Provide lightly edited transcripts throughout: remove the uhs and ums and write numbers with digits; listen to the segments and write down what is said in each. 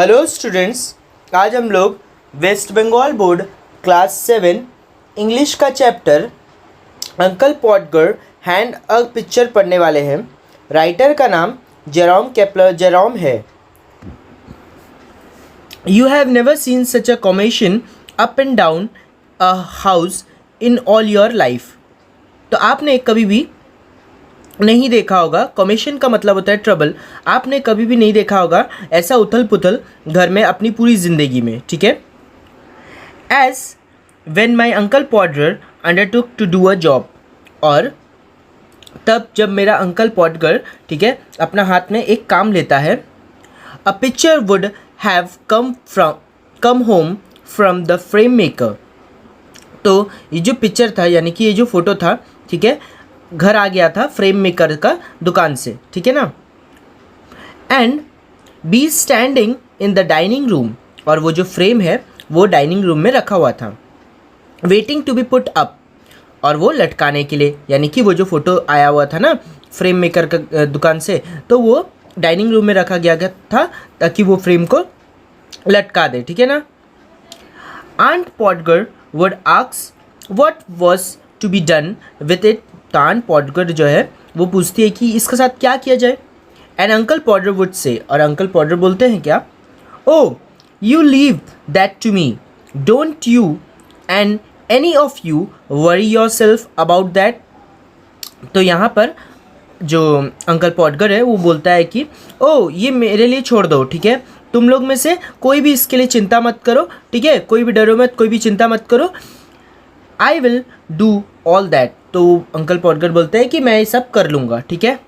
Hello students, आज हम लोग West Bengal board class 7 English का चैप्टर अंकल पॉटगर हैंड अ पिक्चर पढ़ने वाले हैं। राइटर का नाम जेरोम है। You have never seen such a commotion up and down a house in all your life. तो आपने कभी भी नहीं देखा होगा, कॉमेशन का मतलब होता है ट्रबल। आपने कभी भी नहीं देखा होगा ऐसा उथल पुथल घर में अपनी पूरी ज़िंदगी में, ठीक है। As when my uncle Podger undertook to do a job, और तब जब मेरा अंकल पॉडगर, ठीक है, अपना हाथ में एक काम लेता है। A picture would have come home from the frame maker. तो ये जो पिक्चर था, यानी कि ये जो फोटो था, ठीक है, घर आ गया था फ्रेम मेकर का दुकान से, ठीक है ना। And B standing in the dining room, और वो जो फ्रेम है वो डाइनिंग रूम में रखा हुआ था। Waiting to be put up, और वो लटकाने के लिए, यानी कि वो जो फोटो आया हुआ था ना फ्रेम मेकर का दुकान से, तो वो डाइनिंग रूम में रखा गया था ताकि वो फ्रेम को लटका दे, ठीक है ना। Aunt Podger would ask what was to be done with it. Aunt Podger जो है वो पूछती है कि इसके साथ क्या किया जाए। And uncle Potter would say, और अंकल पॉटर बोलते हैं क्या, oh you leave that to me, don't you and any of you worry yourself about that. तो यहाँ पर जो अंकल पॉटगर है वो बोलता है कि ओ ये मेरे लिए छोड़ दो, ठीक है, तुम लोग में से कोई भी इसके लिए चिंता मत करो, ठीक है, कोई भी डरो मत, कोई भी चिंता मत करो, I will do all that. तो अंकल पॉटगर बोलते हैं कि मैं ये सब कर लूँगा, ठीक है।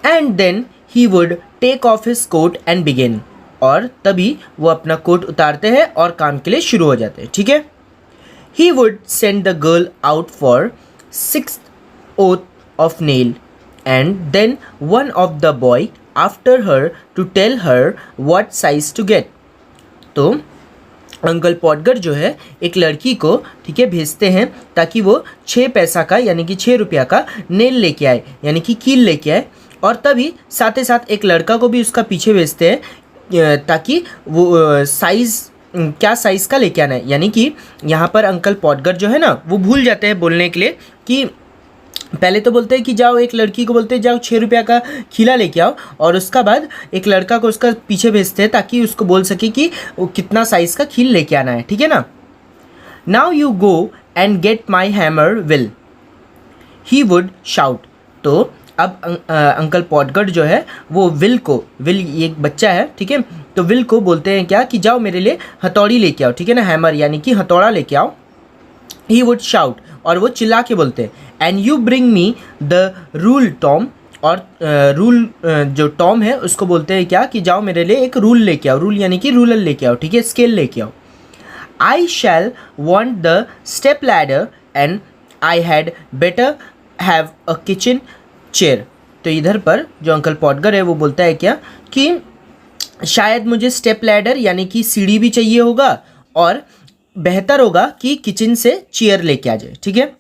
And then he would take off his coat and begin, और तभी वो अपना कोट उतारते हैं और काम के लिए शुरू हो जाते हैं, ठीक है। He would send the girl out for 6th oath of nail, and then one of the boy after her to tell her what size to get। तो अंकल पॉटगर जो है एक लड़की को, ठीक है, भेजते हैं ताकि वो 6 पैसा का, यानी कि 6 रुपया का नेल लेके आए, यानी कि कील लेके आए, और तभी साथ ही साथ एक लड़का को भी उसका पीछे भेजते हैं ताकि वो साइज़ क्या साइज़ का लेके आना है। यानी कि यहाँ पर अंकल पॉटगर जो है ना वो भूल जाते हैं बोलने के लिए कि पहले तो बोलते हैं कि जाओ, एक लड़की को बोलते हैं जाओ 6 रुपया का खीला लेके आओ, और उसका बाद एक लड़का को उसका पीछे भेजते हैं ताकि उसको बोल सके कि वो कितना साइज़ का खील लेके आना है, ठीक है ना। Now you go and get my hammer will, he would shout. तो अब अंकल पॉटगर जो है वो विल ये एक बच्चा है, ठीक है, तो विल को बोलते हैं क्या कि जाओ मेरे लिए हथौड़ी लेके आओ, ठीक है ना, हैमर यानी कि हथौड़ा लेके आओ। ही वुड शाउट, और वो चिल्ला के बोलते हैं, and you bring me the rule Tom, और रूल जो टॉम है उसको बोलते हैं क्या कि जाओ मेरे लिए एक रूल लेके आओ, रूल यानी कि रूलर लेके आओ, ठीक है, स्केल लेके आओ। I shall want the step ladder and I had better have a kitchen chair. तो इधर पर जो अंकल पॉटगर है वो बोलता है क्या कि शायद मुझे स्टेप लैडर यानी कि सीढ़ी भी चाहिए होगा, और बेहतर होगा कि किचन से चेयर लेके आ जाए, ठीक है।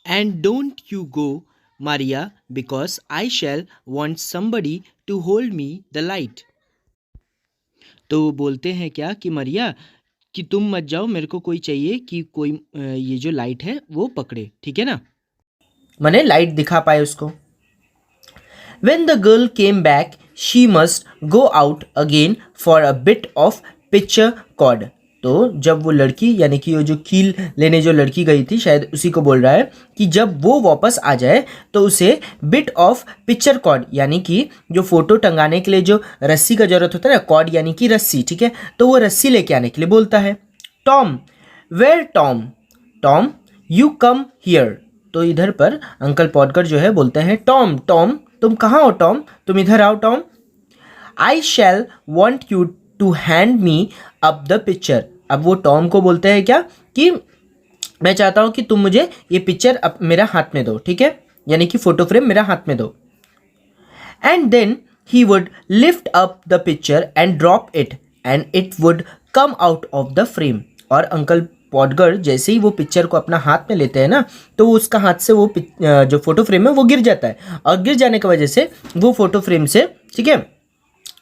And don't you go Maria because I shall want somebody to hold me the light. तो वो बोलते हैं क्या कि मारिया कि तुम मत जाओ, मेरे को कोई चाहिए कि कोई ये जो लाइट है वो पकड़े, ठीक है ना, माने लाइट दिखा पाए उसको। When the girl came back, she must go out again for a bit of picture cord। तो जब वो लड़की, यानी कि वो जो कील लेने जो लड़की गई थी, शायद उसी को बोल रहा है कि जब वो वापस आ जाए तो उसे बिट ऑफ पिक्चर कॉर्ड, यानी कि जो फोटो टंगाने के लिए जो रस्सी का जरूरत होता है ना, कॉर्ड यानी कि रस्सी, ठीक है, तो वो रस्सी लेके आने के लिए बोलता है। Tom, where Tom, Tom you come here. तो इधर पर अंकल पॉटगर जो है बोलते हैं टॉम, टॉम तुम कहाँ हो, टॉम तुम इधर आओ, Tom. I shall want you to hand me up the picture. अब वो टॉम को बोलते हैं क्या कि मैं चाहता हूँ कि तुम मुझे ये पिक्चर अब मेरा हाथ में दो, ठीक है, यानी कि फोटो फ्रेम मेरा हाथ में दो। And then he would lift up the picture and drop it and it would come out of the frame. और अंकल पॉडगर जैसे ही वो पिक्चर को अपना हाथ में लेते हैं ना, तो वो उसका हाथ से वो जो फोटो फ्रेम है वो गिर जाता है, और गिर जाने की वजह से वो फोटो फ्रेम से, ठीक है,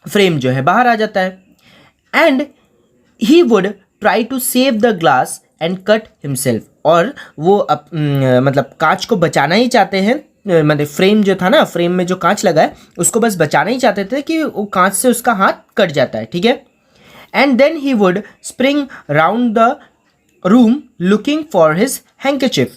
फ्रेम जो है बाहर आ जाता है। And he would try to save the glass and cut himself, और वो मतलब कांच को बचाना ही चाहते हैं, मतलब फ्रेम जो था ना, फ्रेम में जो कांच लगा है उसको बस बचाना ही चाहते थे कि वो कांच से उसका हाथ कट जाता है, ठीक है। And then he would spring round the room looking for his handkerchief.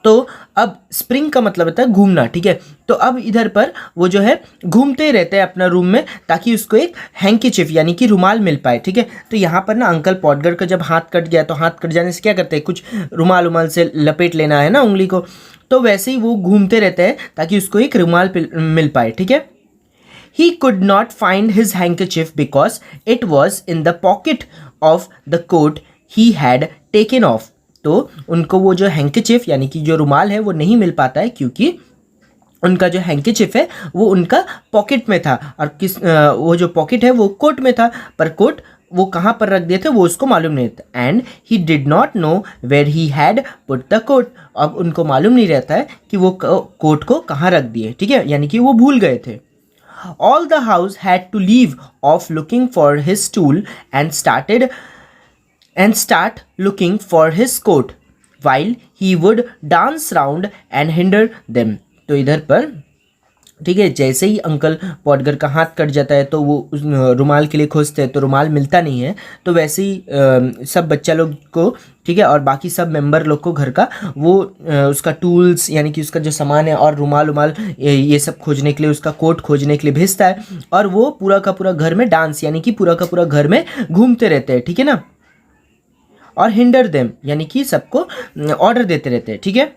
तो अब स्प्रिंग का मतलब होता है घूमना, ठीक है। तो अब इधर पर वो जो है घूमते रहते हैं अपना रूम में, ताकि उसको एक हैंकीचिफ यानी कि रुमाल मिल पाए, ठीक है। तो यहाँ पर ना अंकल पॉडगर का जब हाथ कट गया, तो हाथ कट जाने से क्या करते हैं, कुछ रुमाल उमाल से लपेट लेना है ना उंगली को, तो वैसे ही वो घूमते रहते हैं ताकि उसको एक रुमाल मिल पाए, ठीक है। He could not find his handkerchief because it was in the pocket of the coat he had taken off. तो उनको वो जो हैंकरचिफ यानी कि जो रुमाल है वो नहीं मिल पाता है, क्योंकि उनका जो हैंकरचिफ है वो उनका पॉकेट में था, और वो जो पॉकेट है वो कोट में था, पर कोट वो कहाँ पर रख दिए थे वो उसको मालूम नहीं था। And he did not know where he had put the coat. अब उनको मालूम नहीं रहता है कि वो कोट को कहाँ रख दिए, ठीक है, यानी कि वो भूल गए थे। All the house had to leave off looking for his tool and start looking for his coat, while he would dance round and hinder them. तो इधर पर, ठीक है, जैसे ही अंकल पॉडगर का हाथ कट जाता है तो वो उस रुमाल के लिए खोजते हैं, तो रुमाल मिलता नहीं है, तो वैसे ही सब बच्चा लोग को, ठीक है, और बाकी सब मेंबर लोग को घर का वो उसका टूल्स यानी कि उसका जो सामान है और रुमाल ये सब खोजने के लिए, उसका कोट खोजने के लिए भेजता है, और वो पूरा का पूरा घर में डांस यानी कि पूरा का पूरा घर में घूमते रहते हैं, ठीक है ना, और हिंडर देम यानी कि सबको ऑर्डर देते रहते हैं, ठीक है।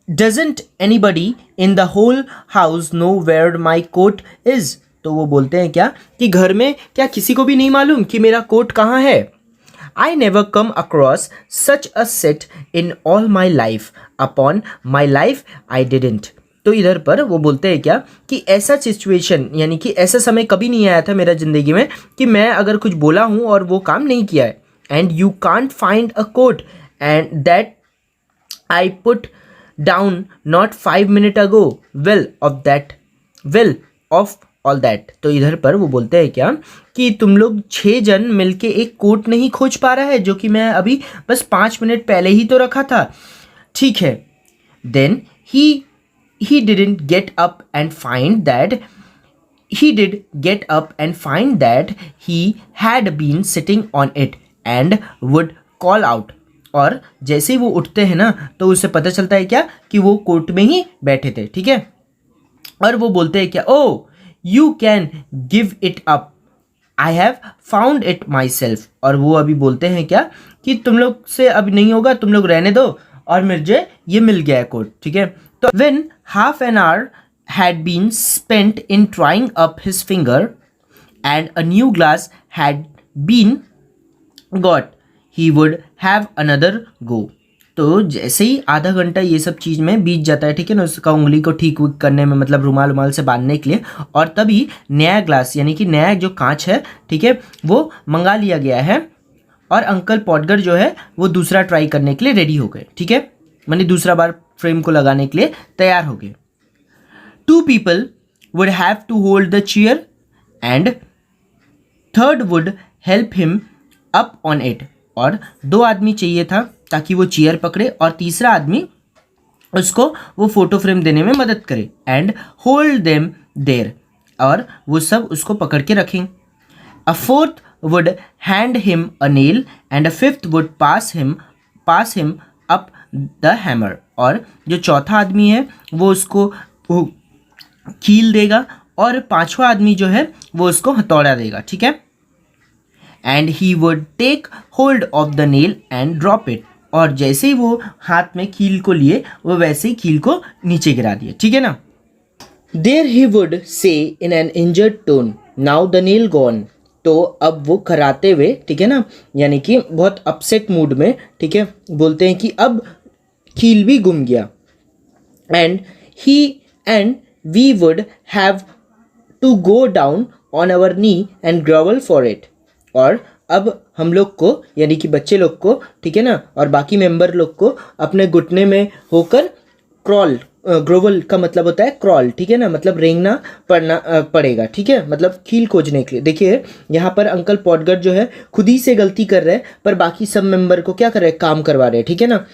Doesn't anybody in the whole house know where my coat is? तो वो बोलते हैं क्या कि घर में क्या किसी को भी नहीं मालूम कि मेरा कोट कहाँ है? I never come across such a set in all my life. Upon my life I didn't. तो इधर पर वो बोलते हैं क्या कि ऐसा सिचुएशन यानी कि ऐसा समय कभी नहीं आया था मेरा ज़िंदगी में कि मैं अगर कुछ बोला हूँ और वो काम नहीं किया है। And you can't find a coat and that I put down not 5 minutes ago. Well of all that. तो इधर पर वो बोलते हैं क्या कि तुम लोग 6 जन मिलके एक कोट नहीं खोज पा रहा है जो कि मैं अभी बस 5 मिनट पहले ही तो रखा था, ठीक है। Then he didn't get up and find that he had been sitting on it and would call out. और जैसे ही वो उठते हैं ना तो उसे पता चलता है क्या कि वो कोर्ट में ही बैठे थे, ठीक है। और वो बोलते हैं क्या, oh you can give it up, I have found it myself. और वो अभी बोलते हैं क्या कि तुम लोग से अब नहीं होगा, तुम लोग रहने दो, और मुझे ये मिल गया है कोट, ठीक है। तो when half an hour had been spent in trying up his finger and a new glass had been got, he would have another go. तो जैसे ही आधा घंटा ये सब चीज़ में बीत जाता है, ठीक है ना, उसका उंगली को ठीक करने में, मतलब रुमाल से बांधने के लिए, और तभी नया ग्लास यानी कि नया जो कांच है, ठीक है, वो मंगा लिया गया है, और अंकल पॉडगर जो है वो दूसरा ट्राई करने के लिए रेडी हो गए, ठीक है, माने दूसरा बार फ्रेम को लगाने के लिए तैयार हो गए। 2 people would have to hold the chair and third would help him up on it. और 2 आदमी चाहिए था ताकि वो चेयर पकड़े, और तीसरा आदमी उसको वो फोटो फ्रेम देने में मदद करे। एंड होल्ड देम देयर, और वो सब उसको पकड़ के रखें। अ 4th would hand him a nail and a 5th would pass him up the hammer. और जो चौथा आदमी है वो उसको कील देगा, और 5वां आदमी जो है वो उसको हथौड़ा देगा, ठीक है। And he would take hold of the nail and drop it, और जैसे ही वो हाथ में कील को लिए वो वैसे ही कील को नीचे गिरा दिए, ठीक है ना। There he would say in an injured tone, now the nail gone. तो अब वो कराते हुए, ठीक है ना, यानी कि बहुत अपसेट मूड में, ठीक है, बोलते हैं कि अब कील भी गुम गया। And we would have to go down on our knee and grovel for it. और अब हम लोग को यानी कि बच्चे लोग को, ठीक है ना, और बाकी मेंबर लोग को अपने घुटने में होकर क्रॉल, ग्रोवल का मतलब होता है क्रॉल, ठीक है ना, मतलब रेंगना पड़ेगा, ठीक है, मतलब कील खोजने के लिए। देखिए यहाँ पर अंकल पॉटगर जो है खुद ही से गलती कर रहे हैं, पर बाकी सब मेंबर को क्या कर रहे हैं, काम करवा रहे हैं, ठीक है ना।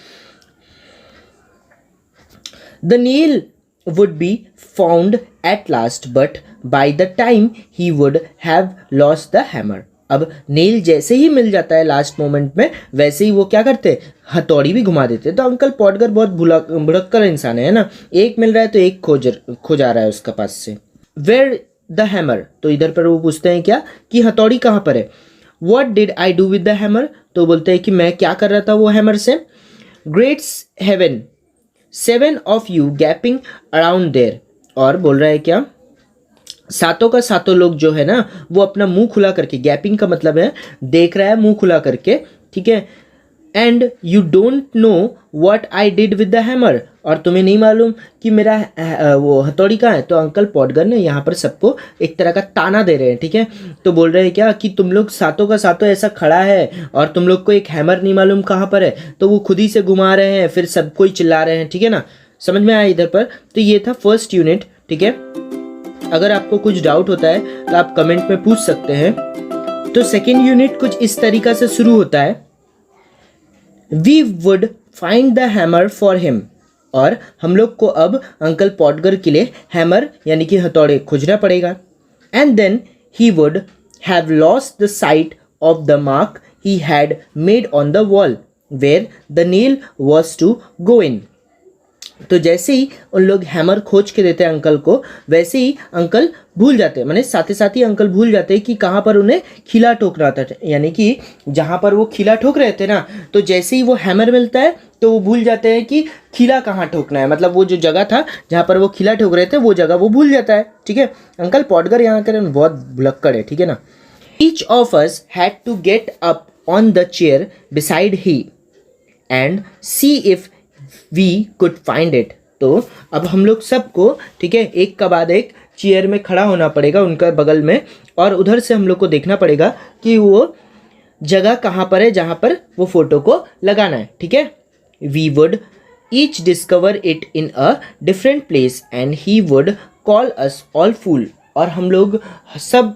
The nail would be found at last, but by the time he would have lost the hammer. अब नेल जैसे ही मिल जाता है लास्ट मोमेंट में, वैसे ही वो क्या करते, हथौड़ी भी घुमा देते। तो अंकल पॉटगर बहुत भुलक्कड़ इंसान है ना, एक मिल रहा है तो एक खोज आ रहा है उसका पास से। वेयर द हैमर, तो इधर पर वो पूछते हैं क्या कि हथौड़ी कहाँ पर है। What did I do with the hammer, तो बोलते हैं कि मैं क्या कर रहा था वो हैमर से। Greats heaven 7 of you gaping around there, और बोल रहा है क्या, सातों का सातों लोग जो है ना वो अपना मुंह खुला करके, गैपिंग का मतलब है देख रहा है मुंह खुला करके, ठीक है। And you don't know what I did with the hammer, और तुम्हें नहीं मालूम कि मेरा वो हथौड़ी कहाँ है। तो अंकल पॉटगर ने यहाँ पर सबको एक तरह का ताना दे रहे हैं, ठीक है। तो बोल रहे हैं क्या कि तुम लोग सातों का सातों ऐसा खड़ा है और तुम लोग को एक हैमर नहीं मालूम कहाँ पर है, तो वो खुद ही से घुमा रहे हैं, फिर सबको ही चिल्ला रहे हैं, ठीक है ना। समझ में आया इधर पर। तो ये था फर्स्ट यूनिट, ठीक है। अगर आपको कुछ डाउट होता है तो आप कमेंट में पूछ सकते हैं। तो सेकेंड यूनिट कुछ इस तरीका से शुरू होता है, we would find the hammer for him, और हम लोग को अब अंकल पॉटगर के लिए हैमर यानी कि हथौड़े खोजना पड़ेगा। And then he would have lost the sight of the mark he had made on the wall where the nail was to go in. तो जैसे ही उन लोग हैमर खोज के देते हैं अंकल को, वैसे ही अंकल भूल जाते हैं, माने साथ ही अंकल भूल जाते हैं कि कहाँ पर उन्हें खिला ठोकना था, यानी कि जहाँ पर वो खिला ठोक रहे थे ना, तो जैसे ही वो हैमर मिलता है तो वो भूल जाते हैं कि खिला कहाँ ठोकना है, मतलब वो जो जगह था जहाँ पर वो खिला ठोक रहे थे वो जगह वो भूल जाता है, ठीक है। अंकल पॉटगर यहाँ कर बहुत भुलक्कड़ है, ठीक है ना। Each of us had to get up on the chair beside he and see if we could find it. तो अब हम लोग सबको, ठीक है, एक के बाद एक चेयर में खड़ा होना पड़ेगा उनका बगल में, और उधर से हम लोग को देखना पड़ेगा कि वो जगह कहाँ पर है जहाँ पर वो फोटो को लगाना है, ठीक है। We would each discover it in a different place and he would call us all fool, और हम लोग सब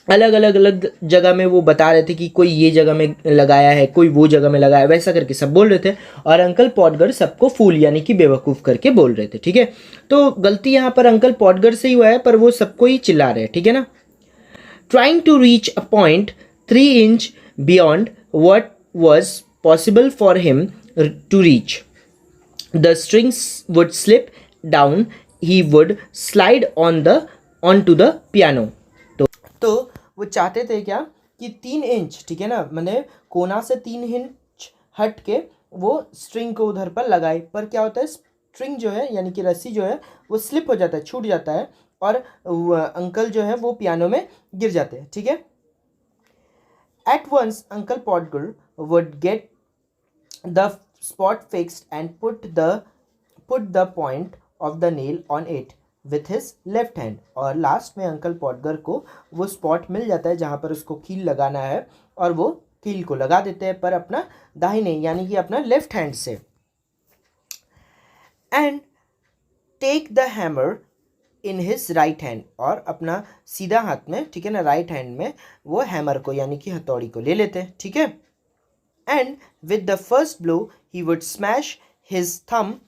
अलग जगह में वो बता रहे थे कि कोई ये जगह में लगाया है, कोई वो जगह में लगाया है, वैसा करके सब बोल रहे थे, और अंकल पॉटगर सबको फूल यानी कि बेवकूफ़ करके बोल रहे थे, ठीक है। तो गलती यहाँ पर अंकल पॉटगर से ही हुआ है, पर वो सबको ही चिल्ला रहे हैं, ठीक है ना। Trying to reach a point 3 inch beyond what was possible for him to reach, the strings would slip down, he would slide on to the piano. तो वो चाहते थे क्या कि 3 इंच, ठीक है ना, मैंने कोना से 3 इंच हट के वो स्ट्रिंग को उधर पर लगाए, पर क्या होता है, स्ट्रिंग जो है यानी कि रस्सी जो है वो स्लिप हो जाता है, छूट जाता है, और अंकल जो है वो पियानो में गिर जाते हैं, ठीक है। At once uncle Podger would get the spot fixed and put the point of the nail on it with his left hand, और लास्ट में अंकल पॉटगर को वो स्पॉट मिल जाता है जहाँ पर उसको कील लगाना है, और वो कील को लगा देते हैं, पर अपना दाहिने यानी कि अपना लेफ्ट हैंड से। And take the hammer in his right hand, और अपना सीधा हाथ में, ठीक है ना, राइट हैंड में वो हैमर को यानी कि हथौड़ी को ले लेते हैं, ठीक है। And with the first blow he would smash his thumb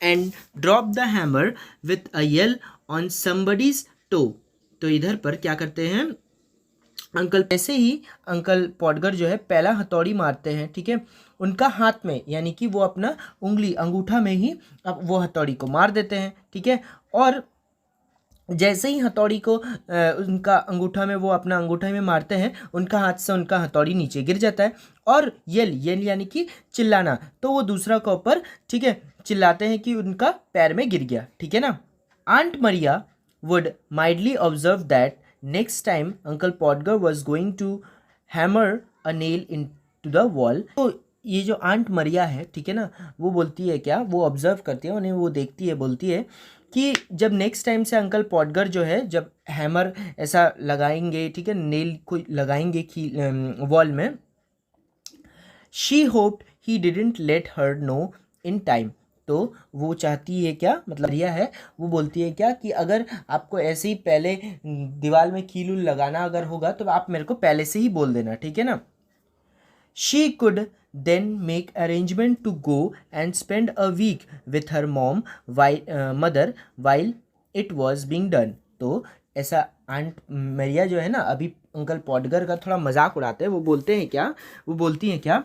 and drop the hammer with a yell on somebody's toe। तो इधर पर क्या करते हैं अंकल, ऐसे ही अंकल पॉटगर जो है पहला हथौड़ी मारते हैं, ठीक है, उनका हाथ में, यानी कि वो अपना उंगली अंगूठा में ही अब वो हथौड़ी को मार देते हैं, ठीक है। और जैसे ही हथौड़ी को उनका अंगूठा में, वो अपना अंगूठा में मारते हैं, उनका हाथ से उनका हथौड़ी नीचे गिर जाता है, और येल यानी कि चिल्लाना, तो वो दूसरा के ऊपर, ठीक है, चिल्लाते हैं कि उनका पैर में गिर गया, ठीक है ना। Aunt Maria would mildly observe that next time uncle Podger was going to hammer a nail into the wall. तो ये जो आंट मरिया है, ठीक है ना, वो बोलती है क्या, वो ऑब्जर्व करती है उन्हें, वो देखती है, बोलती है कि जब नेक्स्ट टाइम से अंकल पॉडगर जो है जब हैमर ऐसा लगाएंगे, ठीक है, नेल को लगाएंगे की वॉल में, she hoped he didn't let her no in time. तो वो चाहती है क्या, मतलब रिया है, वो बोलती है क्या कि अगर आपको ऐसे ही पहले दीवार में कील उल लगाना अगर होगा तो आप मेरे को पहले से ही बोल देना, ठीक है ना। She could then make arrangement to go and spend a week with her mom mother while it was being done. तो ऐसा आंट मरिया जो है ना अभी अंकल पॉडगर का थोड़ा मजाक उड़ाते हैं। वो बोलते हैं क्या, वो बोलती हैं क्या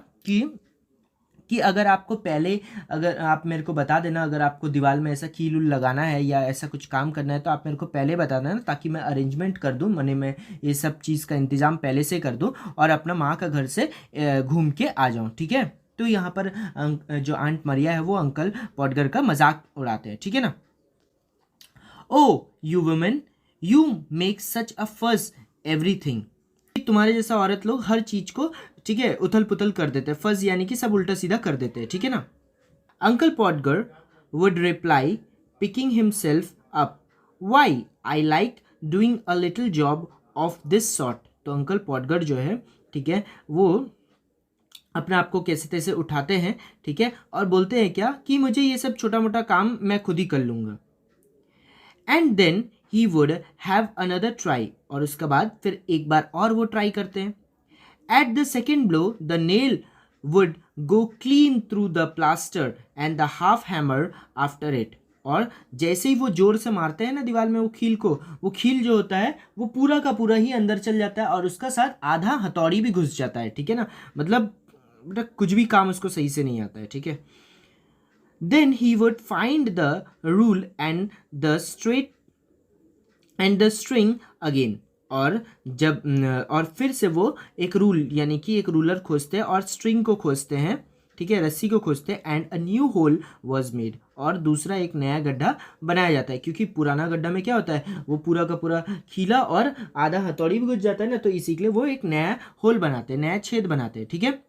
कि अगर आपको पहले, अगर आप मेरे को बता देना, अगर आपको दीवार में ऐसा कील उल लगाना है या ऐसा कुछ काम करना है तो आप मेरे को पहले बता देना, ताकि मैं अरेंजमेंट कर दूँ, मैंने मैं ये सब चीज़ का इंतज़ाम पहले से कर दूँ और अपना माँ का घर से घूम के आ जाऊँ, ठीक है। तो यहाँ पर जो आंट मरिया है वो अंकल पॉडगर का मजाक उड़ाते हैं, ठीक है ना। Oh you women, you make such a fuss everything. तुम्हारे जैसा औरत लोग हर चीज को, ठीक है, उथल पुथल कर देते हैं। फस यानी कि सब उल्टा सीधा कर देते हैं, ठीक है ना। Uncle Podger would reply picking himself up, why I like doing a little job of this sort. तो अंकल पॉडगर जो है, ठीक है, वो अपने आप को कैसे तैसे उठाते हैं, ठीक है, और बोलते हैं क्या कि मुझे ये सब छोटा मोटा काम मैं खुद ही कर लूँगा। And then he would have another try, और उसके बाद फिर एक बार और वो ट्राई करते हैं। At the second blow the nail would go clean through the plaster and the half hammer after it. और जैसे ही वो जोर से मारते हैं ना दीवार में वो कील को, वो कील जो होता है वो पूरा का पूरा ही अंदर चल जाता है और उसका साथ आधा हथौड़ी भी घुस जाता है, ठीक है ना। मतलब कुछ भी काम उसको सही से नहीं आता है, ठीक है। Then he would find the rule and the string again। और जब और फिर से वो एक रूल यानी कि एक रूलर खोजते हैं और स्ट्रिंग को खोजते हैं, ठीक है, रस्सी को खोजते हैं। And a new whole was made, और दूसरा एक नया गड्ढा बनाया जाता है, क्योंकि पुराना गड्ढा में क्या होता है वो पूरा का पूरा खीला और आधा हथौड़ी भी घुस जाता है ना, तो इसी के लिए वो एक नया होल बनाते हैं, नया छेद बनाते हैं, ठीक है।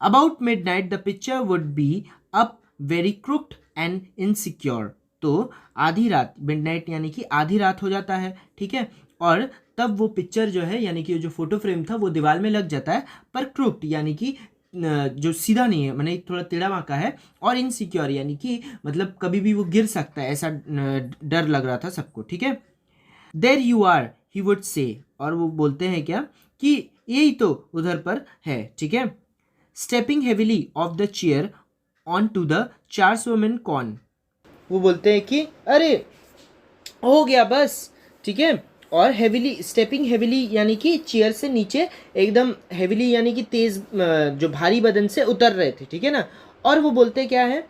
About midnight the picture would be up very crooked and insecure. तो आधी रात, मिडनाइट यानी कि आधी रात हो जाता है, ठीक है, और तब वो पिक्चर जो है यानी कि जो फोटो फ्रेम था वो दीवार में लग जाता है, पर क्रुक्ड यानी कि जो सीधा नहीं है, मैंने थोड़ा टेढ़ा बांका है, और इनसिक्योर यानी कि मतलब कभी भी वो गिर सकता है, ऐसा डर लग रहा था सबको, ठीक है। There you are he would say, और वो बोलते हैं क्या कि यही तो उधर पर है, ठीक है। Stepping heavily off the chair on to the chars women corn. वो बोलते हैं कि अरे हो गया बस, ठीक है। और हेविली, स्टेपिंग हेविली यानी कि चेयर से नीचे एकदम हेविली यानी कि तेज, जो भारी बदन से उतर रहे थे, ठीक है ना। और वो बोलते क्या है,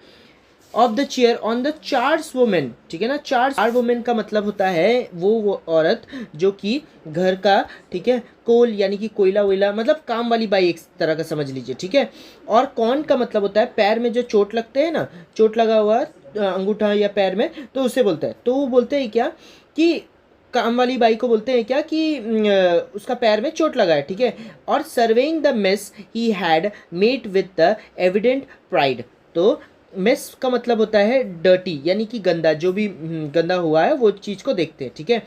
off the chair on the chars women, ठीक है ना। चार वुमेन का मतलब होता है वो औरत जो कि घर का, ठीक है, कोल यानी कि कोयला वोयला, मतलब काम वाली बाई एक तरह का समझ लीजिए, ठीक है। और कौन का मतलब होता है पैर में जो चोट लगते हैं ना, चोट लगा हुआ अंगूठा या पैर में, तो उसे बोलता है। तो वो बोलते हैं क्या कि काम वाली बाई को बोलते हैं क्या कि उसका पैर में चोट लगा है, ठीक है। और surveying the mess he had made with the evident pride. तो मेस का मतलब होता है डर्टी यानी कि गंदा, जो भी गंदा हुआ है वो चीज़ को देखते हैं, ठीक है।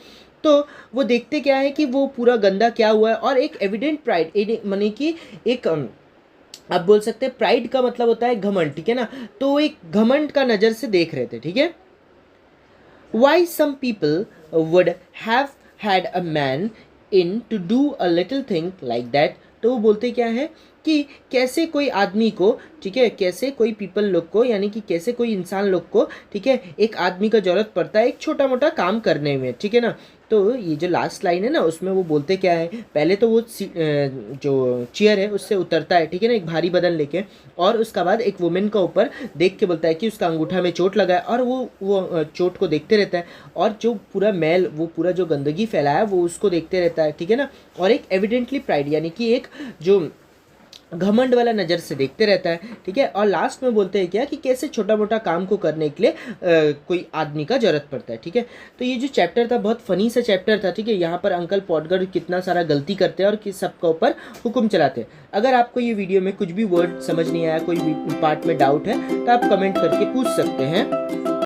तो वो देखते क्या है कि वो पूरा गंदा क्या हुआ है, और एक एविडेंट प्राइड मानी कि एक आप बोल सकते हैं प्राइड का मतलब होता है घमंड, ठीक है ना। तो एक घमंड का नज़र से देख रहे थे, ठीक है। Why some people would have had a man in to do a little thing like that। तो वो बोलते क्या है कि कैसे कोई आदमी को, ठीक है, कैसे कोई पीपल लोग को यानी कि कैसे कोई इंसान लोग को, ठीक है, एक आदमी का ज़रूरत पड़ता है एक छोटा मोटा काम करने में, ठीक है ना। तो ये जो लास्ट लाइन है ना उसमें वो बोलते क्या है, पहले तो वो जो चेयर है उससे उतरता है, ठीक है ना, एक भारी बदन लेके, और उसका बाद एक वुमेन का ऊपर देख के बोलता है कि उसका अंगूठा में चोट लगा है, और वो चोट को देखते रहता है, और जो पूरा मैल, वो पूरा जो गंदगी फैलाया है वो उसको देखते रहता है, ठीक है ना। और एक एविडेंटली प्राइड यानी कि एक जो घमंड वाला नज़र से देखते रहता है, ठीक है। और लास्ट में बोलते हैं क्या कि कैसे छोटा मोटा काम को करने के लिए कोई आदमी का जरूरत पड़ता है, ठीक है। तो ये जो चैप्टर था बहुत फनी सा चैप्टर था, ठीक है। यहाँ पर अंकल पॉडगर कितना सारा गलती करते हैं और किस सबका ऊपर हुक्म चलाते हैं। अगर आपको ये वीडियो में कुछ भी वर्ड समझ नहीं आया, कोई भी पार्ट में डाउट है, तो आप कमेंट करके पूछ सकते हैं।